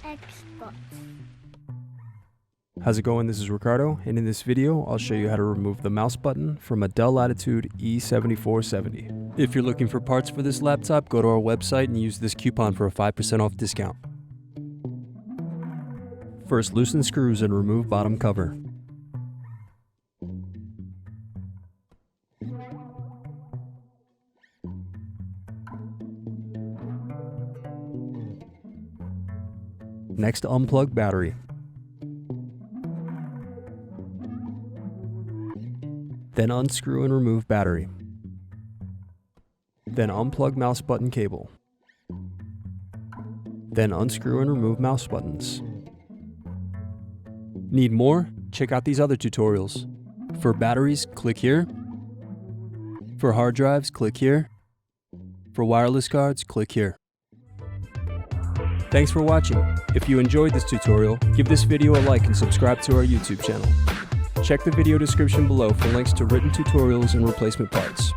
Xbox. How's it going? This is Ricardo, and in this video I'll show you how to remove the mouse button from a Dell Latitude E7470. If you're looking for parts for this laptop, go to our website and use this coupon for a 5% off discount. First, loosen screws and remove bottom cover. Next, unplug battery. Then unscrew and remove battery. Then unplug mouse button cable. Then unscrew and remove mouse buttons. Need more? Check out these other tutorials. For batteries, click here. For hard drives, click here. For wireless cards, click here. Thanks for watching. If you enjoyed this tutorial, give this video a like and subscribe to our YouTube channel. Check the video description below for links to written tutorials and replacement parts.